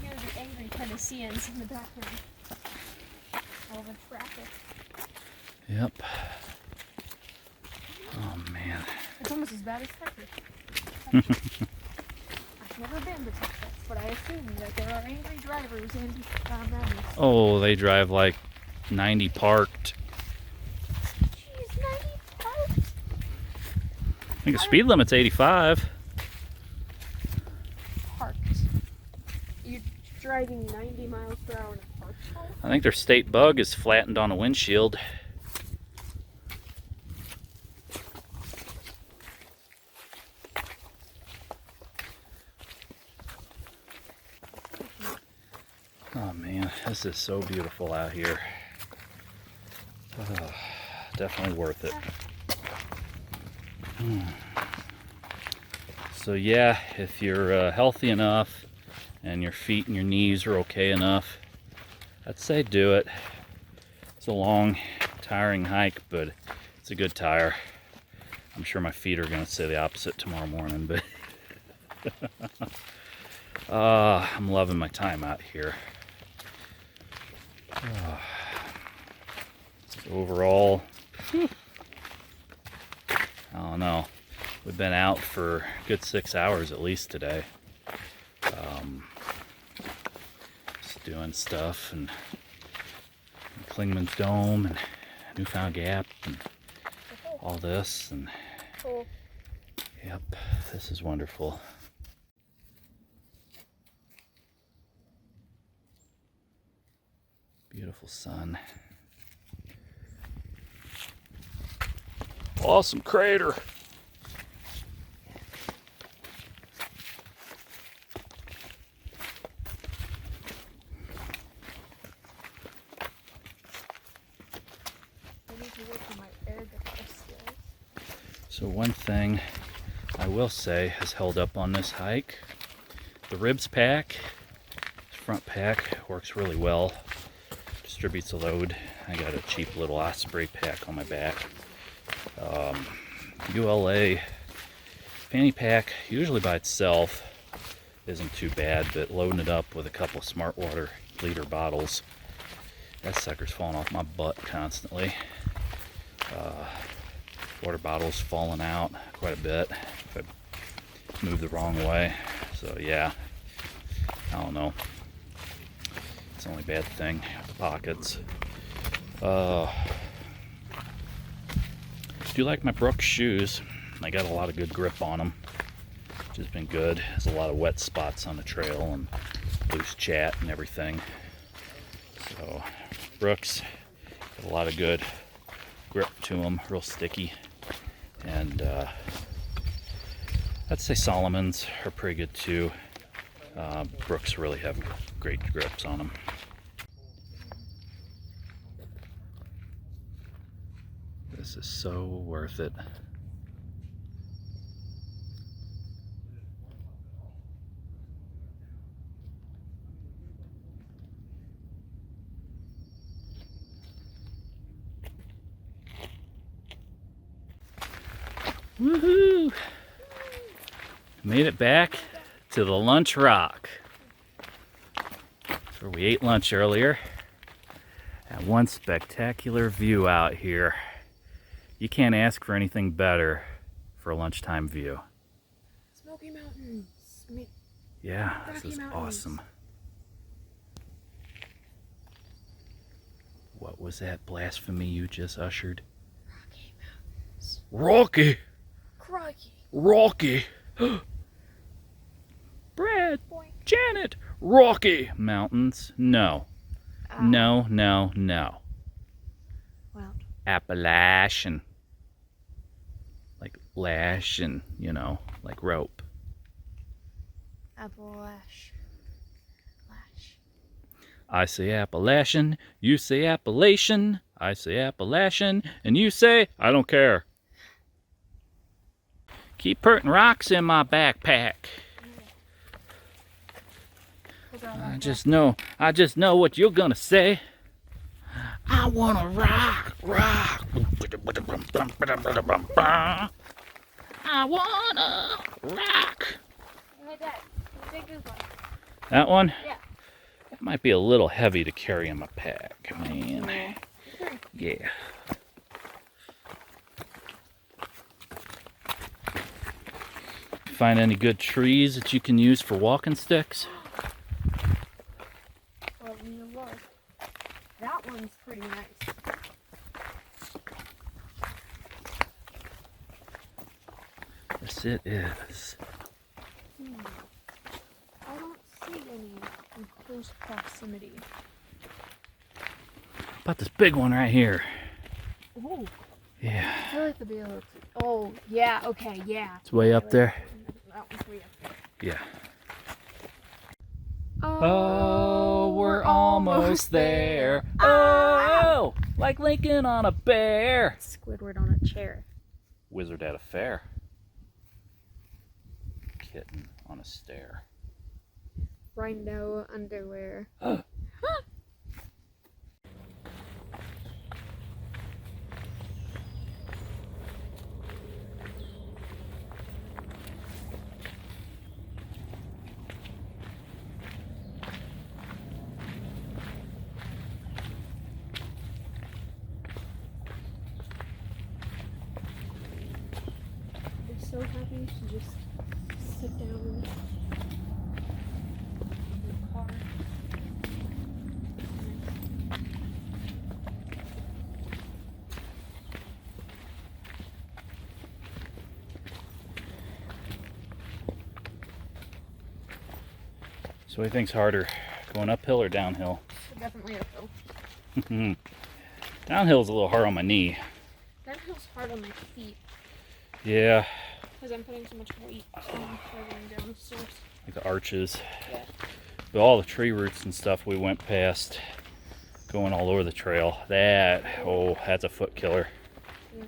B: hear the angry Tennesseans in the background. All the traffic.
A: Yep. Oh man.
B: It's almost as bad as Texas. I've never been to Texas, but I assume that there are angry drivers in Memphis.
A: Oh, they drive like 90 parked.
B: Jeez, 90 parked?
A: I think the speed limit's 85.
B: Parked. You're driving 90 miles per hour in a parked car?
A: I think their state bug is flattened on a windshield. Oh man, this is so beautiful out here. Oh, definitely worth it. So yeah, if you're healthy enough and your feet and your knees are okay enough, I'd say do it. It's a long, tiring hike, but it's a good tire. I'm sure my feet are going to say the opposite tomorrow morning, but I'm loving my time out here. So overall, I don't know. We've been out for a good 6 hours at least today. Just doing stuff and Clingmans Dome and Newfound Gap and all this, and
B: Cool.
A: yep, this is wonderful. Beautiful sun. Awesome crater.
B: I need to work on my air defense skills.
A: So one thing I will say has held up on this hike, the ribs pack, front pack works really well, distributes the load. I got a cheap little Osprey pack on my back. ULA fanny pack, usually by itself, isn't too bad, but loading it up with a couple of Smart Water liter bottles, that sucker's falling off my butt constantly. Water bottles falling out quite a bit if I move the wrong way. So yeah, I don't know. It's the only bad thing, the pockets. Do like my Brooks shoes. I got a lot of good grip on them, which has been good. There's a lot of wet spots on the trail and loose chat and everything. So Brooks got a lot of good grip to them, real sticky. And I'd say Solomons are pretty good too. Brooks really have great grips on them. This is so worth it. Woohoo! Made it back to the lunch rock. That's where we ate lunch earlier. And one spectacular view out here. You can't ask for anything better for a lunchtime view.
B: Smoky Mountains.
A: Yeah, this
B: Rocky
A: is
B: Mountains.
A: awesome. What was that blasphemy you just ushered?
B: Rocky Mountains.
A: Rocky!
B: Crikey.
A: Rocky! Brad! Janet! Rocky Mountains? No. No, no, no.
B: Well.
A: Appalachian. Like lashing, you know, like rope.
B: Appalachian.
A: I say Appalachian, you say Appalachian, I say Appalachian, and you say, I don't care. Keep putting rocks in my backpack. I just know what you're gonna say. I wanna rock. I wanna rock.
B: Hey, Dad, take this one.
A: That one?
B: Yeah.
A: It might be a little heavy to carry in my pack, man. Yeah. Find any good trees that you can use for walking sticks?
B: Well, you look. That one's pretty nice.
A: Yes, it is.
B: I don't see any in close proximity.
A: How about this big one right here?
B: Ooh.
A: Yeah.
B: I feel like the be able to. Oh, yeah, okay, yeah.
A: It's way up there.
B: That one's way up there.
A: Yeah. Oh, we're almost there. Oh, like Lincoln on a bear.
B: Squidward on a chair.
A: Wizard at a fair. Kitten on a stair.
B: Rhino underwear. I'm so happy to just sit down in the car.
A: So what do you think's harder, going uphill or downhill?
B: Definitely uphill.
A: Downhill's a little hard on my knee.
B: Downhill's hard on my feet
A: Yeah,
B: because I'm putting so much weight on traveling down the stairs.
A: like the arches.
B: Yeah.
A: But all the tree roots and stuff we went past, going all over the trail. That's a foot killer.
B: Yeah.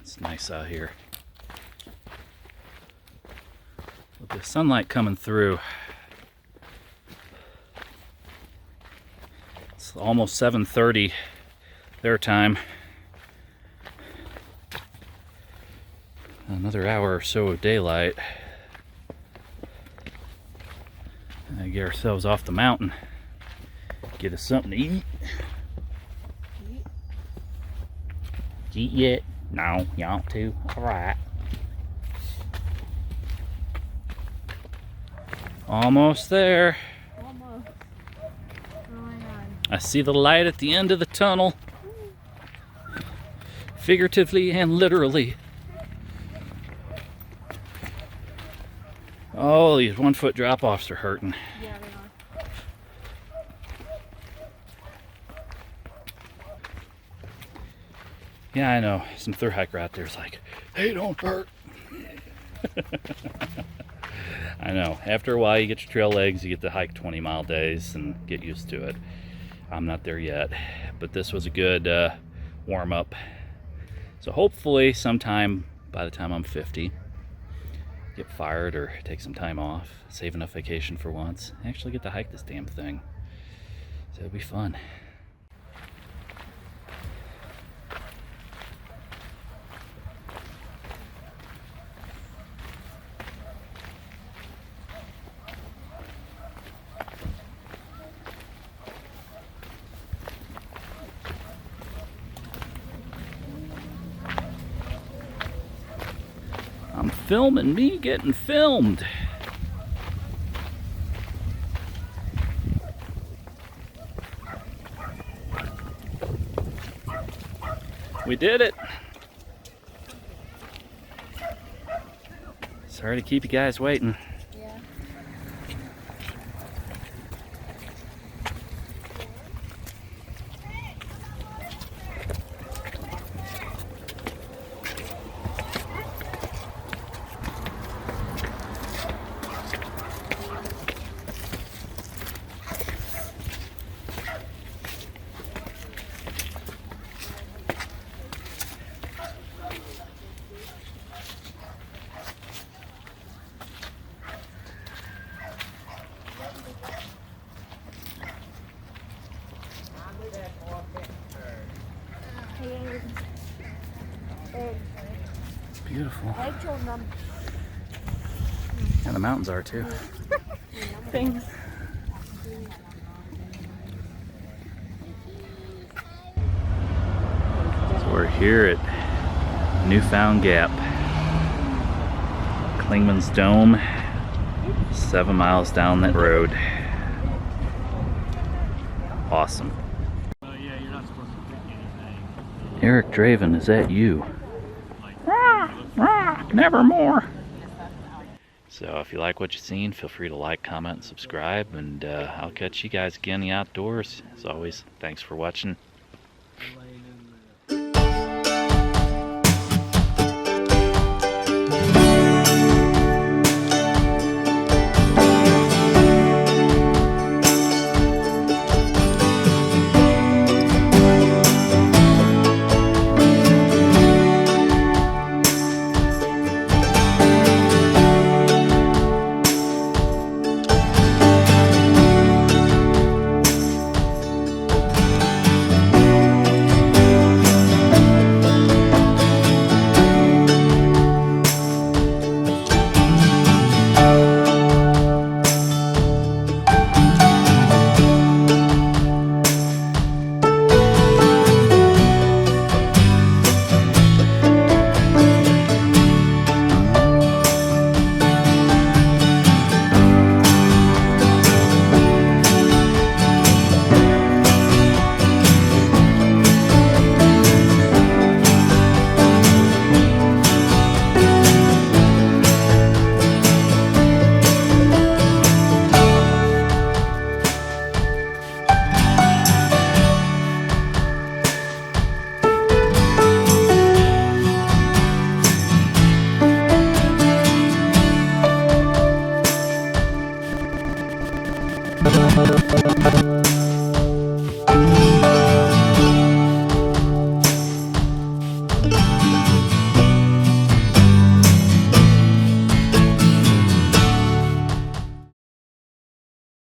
A: It's nice out here. With the sunlight coming through. It's almost 7:30 their time. Another hour or so of daylight. And get ourselves off the mountain. Get us something to eat. Eat yet? No, you want to? Alright. Almost there.
B: Almost. Oh my god.
A: I see the light at the end of the tunnel. Figuratively and literally. Oh, these 1 foot drop offs are hurting.
B: Yeah, they are.
A: Yeah, I know. Some Thruhiker out there is like, hey, don't hurt. I know. After a while, you get your trail legs, you get to hike 20-mile days and get used to it. I'm not there yet, but this was a good warm-up. So hopefully sometime by the time I'm 50, get fired or take some time off, save enough vacation for once, actually get to hike this damn thing. So it'll be fun. I'm filming me getting filmed. We did it. Sorry to keep you guys waiting.
B: Yeah.
A: Beautiful.
B: I told them.
A: And the mountains are too.
B: Thanks.
A: So we're here at Newfound Gap. Clingmans Dome, 7 miles down that road. Awesome. Eric Draven, is that you? Nevermore. So if you like what you've seen, feel free to like, comment, and subscribe, and I'll catch you guys again in the outdoors. As always, thanks for watching.